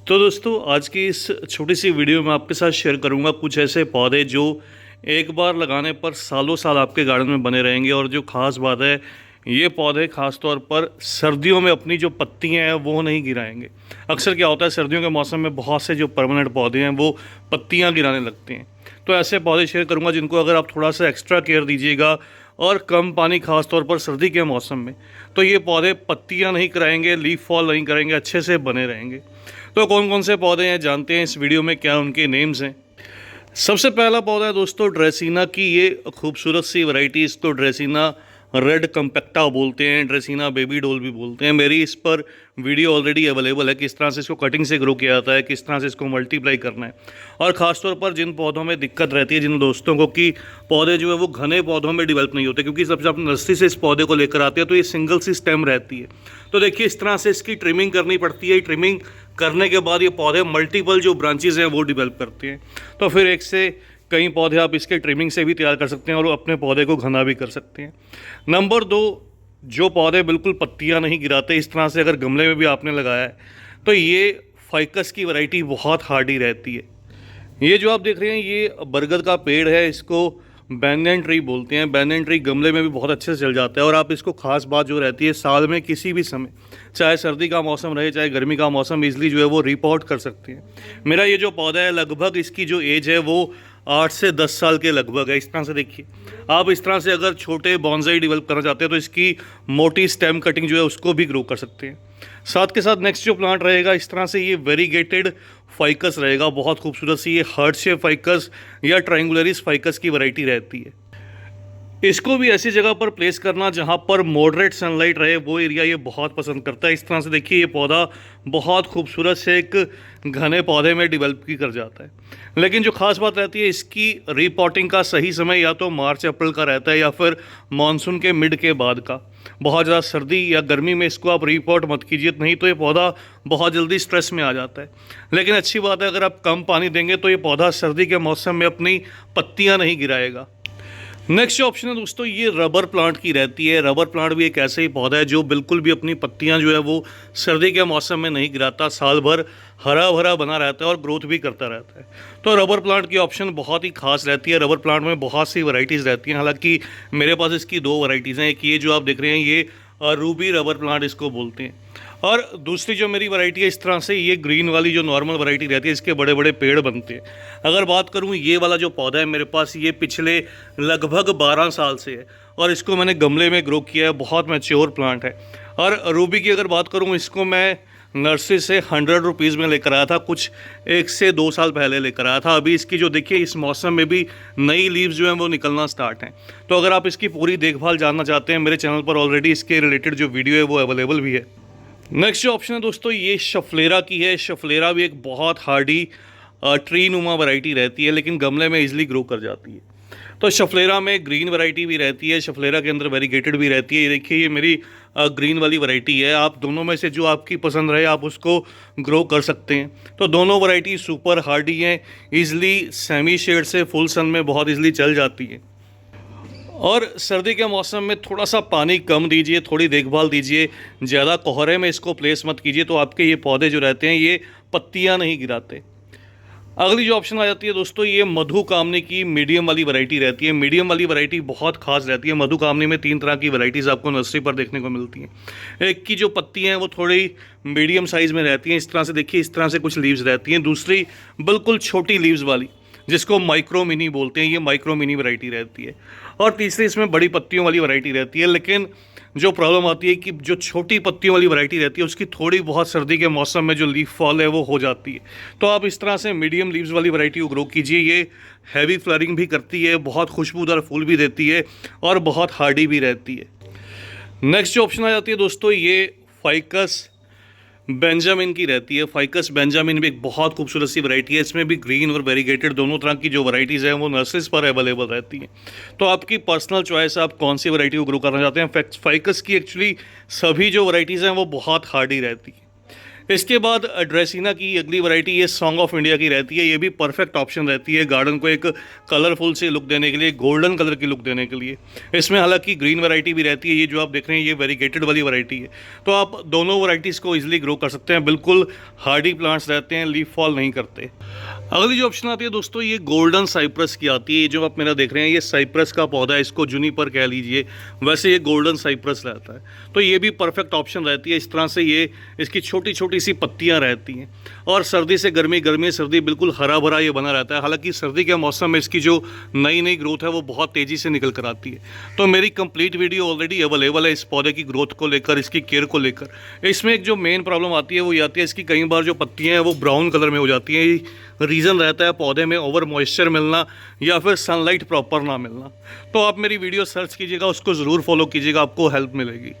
तो दोस्तों आज की इस छोटी सी वीडियो में आपके साथ शेयर करूंगा कुछ ऐसे पौधे जो एक बार लगाने पर सालों साल आपके गार्डन में बने रहेंगे। और जो ख़ास बात है, ये पौधे ख़ास तौर पर सर्दियों में अपनी जो पत्तियां हैं वो नहीं गिराएंगे। अक्सर क्या होता है, सर्दियों के मौसम में बहुत से जो परमानेंट पौधे हैं वो पत्तियां गिराने लगते हैं। तो ऐसे पौधे शेयर करूँगा जिनको अगर आप थोड़ा सा एक्स्ट्रा केयर दीजिएगा और कम पानी ख़ास तौर पर सर्दी के मौसम में, तो ये पौधे पत्तियां नहीं कराएंगे, लीफ फॉल नहीं करेंगे, अच्छे से बने रहेंगे। तो कौन कौन से पौधे हैं जानते हैं इस वीडियो में, क्या उनके नेम्स हैं। सबसे पहला पौधा है दोस्तों ड्रेसीना की ये खूबसूरत सी वैरायटी। इसको ड्रेसीना रेड कम्पैक्टा बोलते हैं, ड्रेसीना बेबी डॉल भी बोलते हैं। मेरी इस पर वीडियो ऑलरेडी अवेलेबल है, किस तरह से इसको कटिंग से ग्रो किया जाता है, किस तरह से इसको मल्टीप्लाई करना है। और ख़ासतौर पर जिन पौधों में दिक्कत रहती है, जिन दोस्तों को कि पौधे जो है वो घने पौधों में डेवलप नहीं होते, क्योंकि सबसे आप नर्सरी से इस पौधे को लेकर आते हैं तो ये सिंगल सी स्टेम रहती है। तो देखिए इस तरह से इसकी ट्रिमिंग करनी पड़ती है। ट्रिमिंग करने के बाद ये पौधे मल्टीपल जो ब्रांचेज हैं वो डेवलप करते हैं। तो फिर एक से कई पौधे आप इसके ट्रिमिंग से भी तैयार कर सकते हैं और अपने पौधे को घना भी कर सकते हैं। नंबर 2, जो पौधे बिल्कुल पत्तियां नहीं गिराते, इस तरह से अगर गमले में भी आपने लगाया है तो ये फाइकस की वैरायटी बहुत हार्डी रहती है। ये जो आप देख रहे हैं ये बरगद का पेड़ है, इसको बैनियन ट्री बोलते हैं। बैनियन ट्री गमले में भी बहुत अच्छे से चल जाता है। और आप इसको खास बात जो रहती है, साल में किसी भी समय, चाहे सर्दी का मौसम रहे चाहे गर्मी का मौसम, इजली जो है वो रिपोर्ट कर सकते हैं। मेरा ये जो पौधा है लगभग इसकी जो एज है वो 8 से 10 साल के लगभग है। इस तरह से देखिए, आप इस तरह से अगर छोटे बॉन्साई डेवलप करना चाहते हैं तो इसकी मोटी स्टेम कटिंग जो है उसको भी ग्रो कर सकते हैं। साथ के साथ नेक्स्ट जो प्लांट रहेगा इस तरह से ये वेरीगेटेड फाइकस रहेगा, बहुत खूबसूरत सी ये हार्ट शेप फाइकस या ट्रायंगुलरिस फाइकस की वैरायटी रहती है। इसको भी ऐसी जगह पर प्लेस करना जहाँ पर मॉडरेट सनलाइट रहे, वो एरिया ये बहुत पसंद करता है। इस तरह से देखिए ये पौधा बहुत खूबसूरत से एक घने पौधे में डेवलप भी कर जाता है। लेकिन जो खास बात रहती है, इसकी रीपॉटिंग का सही समय या तो मार्च अप्रैल का रहता है या फिर मानसून के मिड के बाद का। बहुत ज़्यादा सर्दी या गर्मी में इसको आप रीपॉट मत कीजिए, नहीं तो ये पौधा बहुत जल्दी स्ट्रेस में आ जाता है। लेकिन अच्छी बात है, अगर आप कम पानी देंगे तो ये पौधा सर्दी के मौसम में अपनी पत्तियाँ नहीं गिराएगा। नेक्स्ट जो ऑप्शन है दोस्तों, ये रबर प्लांट की रहती है। रबर प्लांट भी एक ऐसा ही पौधा है जो बिल्कुल भी अपनी पत्तियां जो है वो सर्दी के मौसम में नहीं गिराता, साल भर हरा भरा बना रहता है और ग्रोथ भी करता रहता है। तो रबर प्लांट की ऑप्शन बहुत ही खास रहती है। रबर प्लांट में बहुत सी वैरायटीज़ रहती हैं, हालांकि मेरे पास इसकी 2 वैरायटीज़ हैं। एक ये जो आप देख रहे हैं ये रूबी रबर प्लांट इसको बोलते हैं, और दूसरी जो मेरी वैरायटी है इस तरह से ये ग्रीन वाली जो नॉर्मल वैरायटी रहती है, इसके बड़े बड़े पेड़ बनते हैं। अगर बात करूँ ये वाला जो पौधा है मेरे पास, ये पिछले लगभग 12 साल से है और इसको मैंने गमले में ग्रो किया है, बहुत मैच्योर प्लांट है। और रूबी की अगर बात करूँ, इसको मैं नर्सरी से 100 रुपीज़ में लेकर आया था, कुछ 1 से 2 साल पहले लेकर आया था। अभी इसकी जो देखिए इस मौसम में भी नई लीव्स जो हैं वो निकलना स्टार्ट हैं। तो अगर आप इसकी पूरी देखभाल जानना चाहते हैं, मेरे चैनल पर ऑलरेडी इसके रिलेटेड जो वीडियो है वो अवेलेबल भी है। नेक्स्ट जो ऑप्शन है दोस्तों, ये शफलेरा की है। शफलेरा भी एक बहुत हार्डी ट्री नुमा वैरायटी रहती है, लेकिन गमले में इजीली ग्रो कर जाती है। तो शफलेरा में ग्रीन वैरायटी भी रहती है, शफलेरा के अंदर वेरीगेटेड भी रहती है। ये देखिए ये मेरी ग्रीन वाली वैरायटी है। आप दोनों में से जो आपकी पसंद रहे आप उसको ग्रो कर सकते हैं। तो दोनों वैरायटी सुपर हार्डी हैं, ईजिली सेमी शेड से फुल सन में बहुत ईजिली चल जाती है। और सर्दी के मौसम में थोड़ा सा पानी कम दीजिए, थोड़ी देखभाल दीजिए, ज़्यादा कोहरे में इसको प्लेस मत कीजिए, तो आपके ये पौधे जो रहते हैं ये पत्तियां नहीं गिराते। अगली जो ऑप्शन आ जाती है दोस्तों, ये मधुकामनी की मीडियम वाली वैरायटी रहती है। मीडियम वाली वैरायटी बहुत खास रहती है। मधुकामनी में 3 तरह की वैरायटीज़ आपको नर्सरी पर देखने को मिलती हैं। एक की जो पत्ती हैं वो थोड़ी मीडियम साइज़ में रहती हैं, इस तरह से देखिए, इस तरह से कुछ लीव्स रहती हैं। दूसरी बिल्कुल छोटी लीव्स वाली, जिसको माइक्रो मिनी बोलते हैं, ये माइक्रो मिनी वैरायटी रहती है। और तीसरी इसमें बड़ी पत्तियों वाली वैरायटी रहती है। लेकिन जो प्रॉब्लम आती है कि जो छोटी पत्तियों वाली वैरायटी रहती है उसकी थोड़ी बहुत सर्दी के मौसम में जो लीफ फॉल है वो हो जाती है। तो आप इस तरह से मीडियम लीव्स वाली वैरायटी को ग्रो कीजिए। ये हैवी फ्लावरिंग भी करती है, बहुत खुशबूदार फूल भी देती है और बहुत हार्डी भी रहती है। नेक्स्ट जो ऑप्शन आ जाती है दोस्तों, ये फाइकस बेंजामिन की रहती है। फाइकस बेंजामिन भी एक बहुत खूबसूरत सी वैरायटी है। इसमें भी ग्रीन और वेरीगेटेड दोनों तरह की जो वैरायटीज़ हैं वो नर्सरीज पर अवेलेबल रहती हैं। तो आपकी पर्सनल चॉइस है, आप कौन सी वैरायटी को ग्रो करना चाहते हैं। फाइकस की एक्चुअली सभी जो वैरायटीज़ हैं वो बहुत हार्डी रहती हैं। इसके बाद ड्रेसिना की अगली वैरायटी ये सॉन्ग ऑफ इंडिया की रहती है। ये भी परफेक्ट ऑप्शन रहती है गार्डन को एक कलरफुल से लुक देने के लिए, गोल्डन कलर की लुक देने के लिए। इसमें हालांकि ग्रीन वैरायटी भी रहती है, ये जो आप देख रहे हैं ये वेरीगेटेड वाली वैरायटी है। तो आप दोनों वैरायटीज़ को इजीली ग्रो कर सकते हैं, बिल्कुल हार्डी प्लांट्स रहते हैं, लीफ फॉल नहीं करते। अगली जो ऑप्शन आती है दोस्तों ये गोल्डन साइप्रस की आती है। ये जो आप मेरा देख रहे हैं ये साइप्रस का पौधा है, इसको जूनिपर कह लीजिए, वैसे ये गोल्डन साइप्रस रहता है। तो ये भी परफेक्ट ऑप्शन रहती है। इस तरह से ये इसकी छोटी छोटी सी पत्तियां रहती हैं और सर्दी से गर्मी, गर्मी से सर्दी, बिल्कुल हरा भरा ये बना रहता है। हालांकि सर्दी के मौसम में इसकी जो नई नई ग्रोथ है वो बहुत तेज़ी से निकल कर आती है। तो मेरी कंप्लीट वीडियो ऑलरेडी अवेलेबल है इस पौधे की ग्रोथ को लेकर, इसकी केयर को लेकर। इसमें एक जो मेन प्रॉब्लम आती है वो ये आती है, इसकी कई बार जो पत्तियाँ हैं वो ब्राउन कलर में हो जाती हैं। रीज़न रहता है पौधे में ओवर मॉइस्चर मिलना या फिर सनलाइट प्रॉपर ना मिलना। तो आप मेरी वीडियो सर्च कीजिएगा, उसको ज़रूर फॉलो कीजिएगा, आपको हेल्प मिलेगी।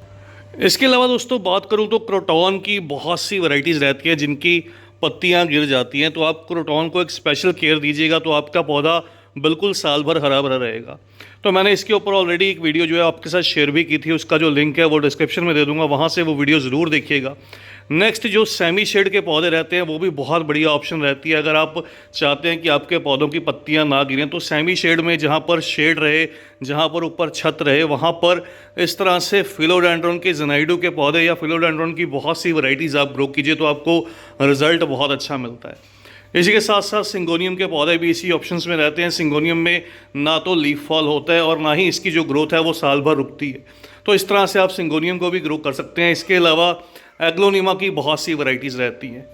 इसके अलावा दोस्तों बात करूं तो क्रोटॉन की बहुत सी वैरायटीज़ रहती हैं जिनकी पत्तियां गिर जाती हैं। तो आप क्रोटॉन को एक स्पेशल केयर दीजिएगा तो आपका पौधा बिल्कुल साल भर हरा भरा रहेगा। तो मैंने इसके ऊपर ऑलरेडी एक वीडियो जो है आपके साथ शेयर भी की थी, उसका जो लिंक है वो डिस्क्रिप्शन में दे दूंगा, वहाँ से वो वीडियो ज़रूर देखिएगा। नेक्स्ट जो सेमी शेड के पौधे रहते हैं वो भी बहुत बढ़िया ऑप्शन रहती है। अगर आप चाहते हैं कि आपके पौधों की पत्तियां ना गिरें तो सेमी शेड में जहाँ पर शेड रहे, जहाँ पर ऊपर छत रहे, वहाँ पर इस तरह से फिलोडेंड्रॉन के ज़नाइडो के पौधे या फिलोडेंड्रॉन की बहुत सी वैरायटीज़ आप ग्रो कीजिए तो आपको रिजल्ट बहुत अच्छा मिलता है। इसी के साथ साथ सिंगोनियम के पौधे भी इसी ऑप्शंस में रहते हैं। सिंगोनियम में ना तो लीफ फॉल होता है और ना ही इसकी जो ग्रोथ है वो साल भर रुकती है। तो इस तरह से आप सिंगोनियम को भी ग्रो कर सकते हैं। इसके अलावा एग्लोनिमा की बहुत सी वैरायटीज़ रहती हैं।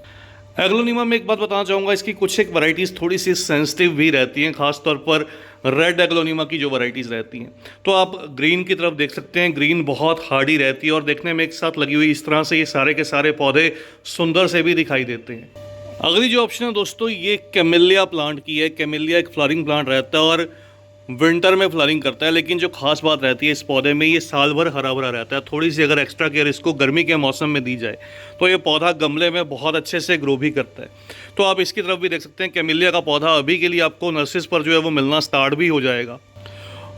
एग्लोनिमा में एक बात बताना चाहूँगा, इसकी कुछ एक वैरायटीज़ थोड़ी सी सेंसिटिव भी रहती हैं, खासतौर पर रेड एग्लोनिमा की जो वैरायटीज़ रहती हैं। तो आप ग्रीन की तरफ देख सकते हैं, ग्रीन बहुत हार्डी रहती है और देखने में एक साथ लगी हुई इस तरह से ये सारे के सारे पौधे सुंदर से भी दिखाई देते हैं। अगली जो ऑप्शन है दोस्तों ये कैमेलिया प्लांट की है। कैमेलिया एक फ्लावरिंग प्लांट रहता है और विंटर में फ्लावरिंग करता है, लेकिन जो खास बात रहती है इस पौधे में ये साल भर हरा भरा रहता है। थोड़ी सी अगर एक्स्ट्रा केयर इसको गर्मी के मौसम में दी जाए तो ये पौधा गमले में बहुत अच्छे से ग्रो भी करता है। तो आप इसकी तरफ भी देख सकते हैं। कैमेलिया का पौधा अभी के लिए आपको नर्सरीज पर जो है वो मिलना स्टार्ट भी हो जाएगा।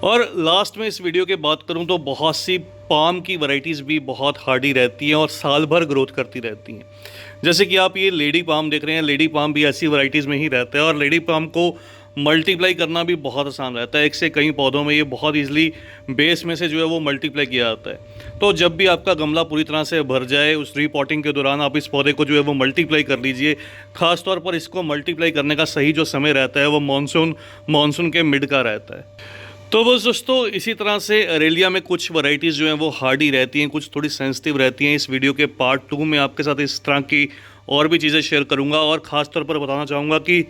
और लास्ट में इस वीडियो के बात करूं तो बहुत सी पाम की वैरायटीज़ भी बहुत हार्डी रहती हैं और साल भर ग्रोथ करती रहती हैं। जैसे कि आप ये लेडी पाम देख रहे हैं, लेडी पाम भी ऐसी वैरायटीज़ में ही रहता है और लेडी पाम को मल्टीप्लाई करना भी बहुत आसान रहता है। एक से कई पौधों में ये बहुत ईजिली बेस में से जो है वो मल्टीप्लाई किया जाता है। तो जब भी आपका गमला पूरी तरह से भर जाए उस रीपॉटिंग के दौरान आप इस पौधे को जो है वो मल्टीप्लाई कर लीजिए। खासतौर पर इसको मल्टीप्लाई करने का सही जो समय रहता है वो मानसून के मिड का रहता है। तो बस दोस्तों इसी तरह से अरेलिया में कुछ वैरायटीज़ जो हैं वो हार्डी रहती हैं, कुछ थोड़ी सेंसिटिव रहती हैं। इस वीडियो के पार्ट 2 में आपके साथ इस तरह की और भी चीज़ें शेयर करूंगा और ख़ास तौर पर बताना चाहूँगा कि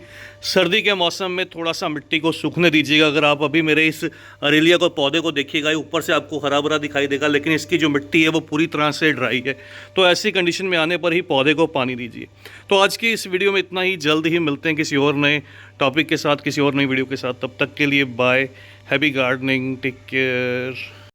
सर्दी के मौसम में थोड़ा सा मिट्टी को सूखने दीजिएगा। अगर आप अभी मेरे इस अरेलिया को पौधे को देखिएगा, ऊपर से आपको हरा भरा दिखाई देगा, लेकिन इसकी जो मिट्टी है वो पूरी तरह से ड्राई है। तो ऐसी कंडीशन में आने पर ही पौधे को पानी दीजिए। तो आज की इस वीडियो में इतना ही। जल्द ही मिलते हैं किसी और नए टॉपिक के साथ, किसी और नई वीडियो के साथ। तब तक के लिए bye, happy gardening, take care.